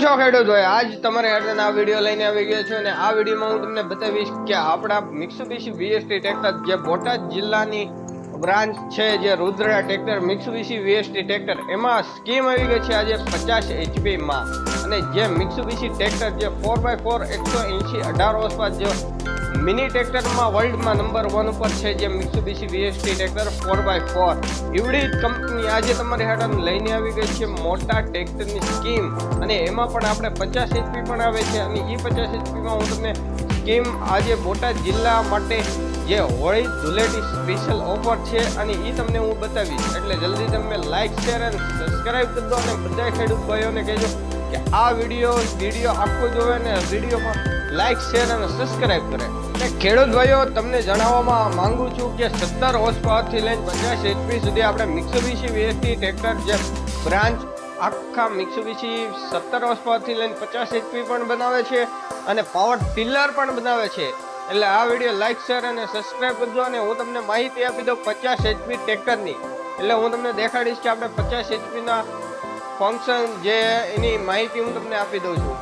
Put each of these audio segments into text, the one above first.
છો ખેડૂત ભાઈ? આજ તમારે હેઠળ આ વિડીયો લઈને આવી ગયો છું અને આ વિડીયોમાં હું તમને બતાવીશ કે આપણા મિત્સુબિશી VST ટ્રેક્ટર જે બોટાદ જિલ્લાની બ્રાન્ચ છે, જે Rudra tractor Mitsubishi VST tractor, એમાં સ્કીમ આવી ગઈ છે આજે 50 HP માં. અને જે મિત્સુબિશી ટ્રેક્ટર જે 4x4 180 18 હોર્સ પાવર જે મિની ટ્રેક્ટરમાં વર્લ્ડમાં નંબર 1 ઉપર છે, જે મિત્સુબિશી VST ટ્રેક્ટર 4x4, એવડી કંપની આજે તમારી હેઠળ લઈને આવી ગઈ છે મોટા ટ્રેક્ટરની સ્કીમ. અને એમાં પણ આપણે 50 HP પણ આવે છે. અને એ 50 HP માં હું તમને સ્કીમ આજે બોટાદ જિલ્લા માટે જે હોળી ધૂળેટી સ્પેશિયલ ઓફર છે અને એ તમને હું બતાવીશ. એટલે જલ્દી તમે લાઈક શેર અને સબસ્ક્રાઈબ કરી દો અને બધા ખેડૂત ભાઈઓને કહેજો કે આ વિડીયો આખો જોવે ને વિડીયોમાં લાઈક શેર અને સબસ્ક્રાઈબ કરે. અને ખેડૂત ભાઈઓ, તમને જણાવવામાં માંગુ છું કે 17 હોર્સ પાવરથી લઈને 50 HP સુધી આપણે મિત્સુબિશી VST ટ્રેક્ટર જે બ્રાન્ચ આખા મિત્સુબિશી 17 હોર્સ પાવરથી લઈને 50 HP પણ બનાવે છે અને પાવર ટિલર પણ બનાવે છે. એટલે આ વિડીયો લાઈક શેર અને સબસ્ક્રાઈબ કરજો. અને હું તમને માહિતી આપી દઉં 50 HP ટ્રેક્ટરની. એટલે હું તમને દેખાડીશ કે આપણે 50 HP ના ફંક્શન જે એની માહિતી હું તમને આપી દઉં છું.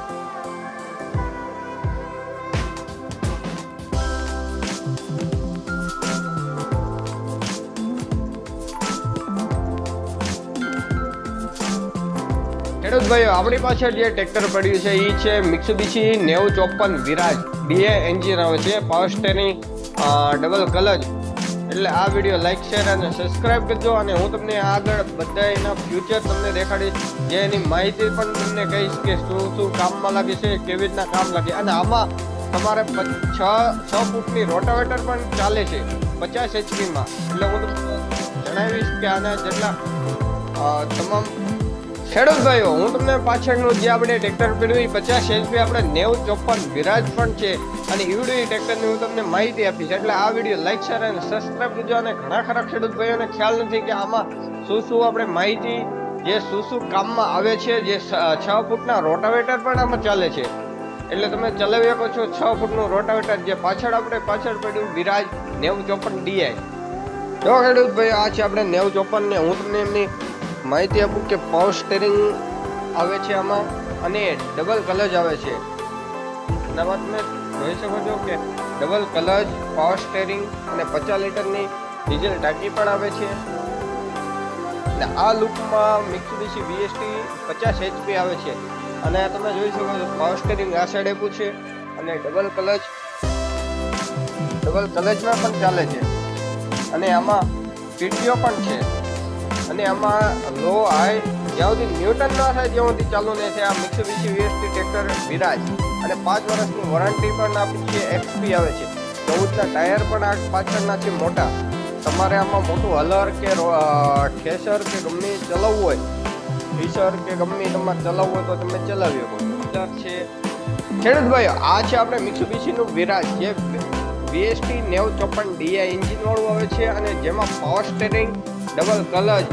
ખેડૂત ભાઈઓ, આપણી પાછળ જે ટ્રેક્ટર પડ્યું છે એ છે મિત્સુબિશી 9054 વિરાજ DA એન્જિન આવે છે, પાવર સ્ટેરિંગ, ડબલ ક્લચ. એટલે આ વિડીયો લાઈક શેર અને સબસ્ક્રાઈબ કરજો. અને હું તમને આગળ બધા એના ફ્યુચર તમને દેખાડીશ, જે એની માહિતી પણ તમને કહીશ કે શું કામમાં લાગે છે, કેવી રીતના કામ લાગે. અને આમાં તમારે 6 ફૂટની રોટાવેટર પણ ચાલે છે 50 HP માં. એટલે હું તમને જણાવીશ કે આના જેટલા તમામ ખેડૂત ભાઈઓ, હું તમને પાછળનું જે આપણે ટ્રેક્ટર પડ્યું એ 50 HP આપણે 9054 વિરાજ પણ છે. અને ઈવડી ટ્રેક્ટરની હું તમને માહિતી આપીશ. એટલે આ વિડીયો લાઈક શેર અને સબસ્ક્રાઈબ કરજો. અને ઘણા ખરા ખેડૂત ભાઈઓને ખ્યાલ નથી કે આમાં શું આપણે માહિતી, જે શું કામમાં આવે છે. જે 6 ફૂટના રોટાવેટર પણ આમાં ચાલે છે. એટલે તમે ચલાવી શકો છો 6 ફૂટનું રોટાવેટર, જે પાછળ પડ્યું વિરાજ 9054 DI. જો ખેડૂત ભાઈ, આ છે આપણે 9054 ને હું તમને એમની માહિતી આપું કે પાવર સ્ટેરિંગ આવે છે આમાં અને ડબલ ક્લચ આવે છે. આમાં તમે જોઈ શકો છો કે ડબલ ક્લચ, પાવર સ્ટેરિંગ અને 50 લીટરની ડીઝલ ટાંકી પણ આવે છે. અને આ લુકમાં મિત્સુબિશી VST 50 HP આવે છે. અને તમે જોઈ શકો છો પાવર સ્ટેરિંગ આ સાઈડ આપ્યું છે અને ડબલ ક્લચમાં પણ ચાલે છે. અને આમાં PTO પણ છે. અને આમાં લો હાઈ જ્યાં સુધી ન્યૂટન ના થાય ત્યાં સુધી ચાલુ ને છે આ મિત્સુબિશી VST ટ્રેક્ટર વિરાજ. અને 5 વર્ષની વોરંટી પણ આપી છે. XP આવે છે. 14ના ટાયર પણ આ પાછળના છે મોટા. તમારે આમાં મોટું હલર કે ઠેસર કે ગમે ચલાવવું હોય, ઠીસર કે ગમે તમારે ચલાવવું હોય તો તમે ચલાવી શકો છે. ખેડૂત ભાઈઓ, આ છે આપણે મિત્સુબિશીનું વિરાજ, જે VST 9054 DI એન્જિન વાળું આવે છે. અને જેમાં પાવર સ્ટેરિંગ, ડબલ ક્લચ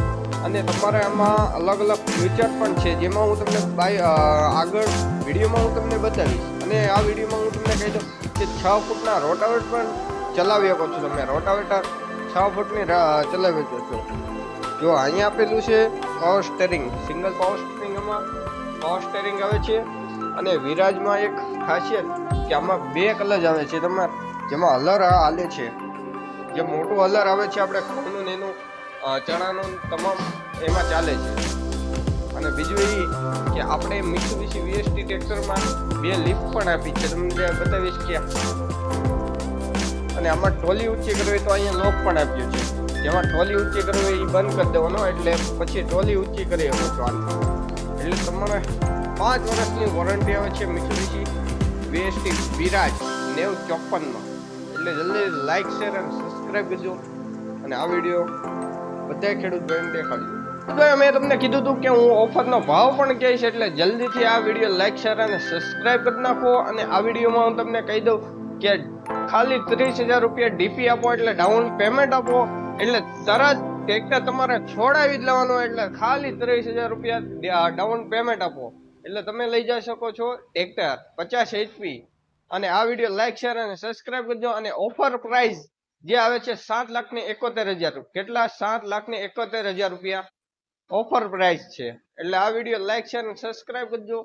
અને તમારે આમાં અલગ ફ્યુચર પણ છે, જેમાં હું તમને આગળ વિડીયોમાં હું તમને બતાવીશ. અને આ વિડીયોમાં હું તમને કહી દઉં કે 6 ફૂટના રોટાવેટર પણ ચલાવી શકો છો. તમે રોટાવેટર 6 ફૂટની ચલાવી શકો છો. જો અહીંયા આપેલું છે power steering, single power steering, આમાં પાવર સ્ટેરિંગ આવે છે. અને વિરાજમાં એક ખાસિયત કે આમાં 2 ક્લચ આવે છે તમારે, જેમાં હલર હાલે છે. જે મોટું હલર આવે છે આપણે ઘઉંનું ને એનું ચણાનું તમામ એમાં ચાલે છે. અને બીજું એ કે આપણે મિત્સુબિશી VST ટ્રેક્ટરમાં 2 લિફ્ટ પણ આપી છે, તમને બતાવીશ કે. અને આમાં ટ્રોલી ઊંચી કરવી તો અહીંયા લોક પણ આપ્યું છે, જેમાં ટ્રોલી ઊંચી કરવી એ બંધ કરી દેવાનો, એટલે પછી ટ્રોલી ઊંચી કરી શકો છો. એટલે તમારે 5 વર્ષની વોરંટી આવે છે મિત્સુબિશી VST વિરાજ 9054માં. એટલે જલ્દી લાઈક શેર અને સબસ્ક્રાઈબ કરજો. અને આ વિડીયો બધા ખેડૂત ભાઈને દેખાડજો. મેં તમને કીધું હતું કે હું ઓફરનો ભાવ પણ કહીશ. એટલે જલ્દીથી આ વિડીયો લાઈક શેર અને સબસ્ક્રાઈબ કરી નાખો. અને આ વિડીયોમાં હું તમને કહી દઉં કે ખાલી 30,000 રૂપિયા DP આપો, એટલે ડાઉન પેમેન્ટ આપો, એટલે તરત ટ્રેક્ટર તમારે છોડાવી જ લેવાનું. એટલે ખાલી 30,000 રૂપિયા ડાઉન પેમેન્ટ આપો એટલે તમે લઈ જઈ શકો છો ટ્રેક્ટર 50 HP. અને આ વિડીયો લાઈક શેર અને સબસ્ક્રાઈબ કરજો. અને ઓફર પ્રાઇસ જે આવે છે 7,71,000. કેટલા? 7,71,000 રૂપિયા ઓફર પ્રાઇસ છે. એટલે આ વિડીયો લાઈક શેર અને સબસ્ક્રાઈબ કરજો.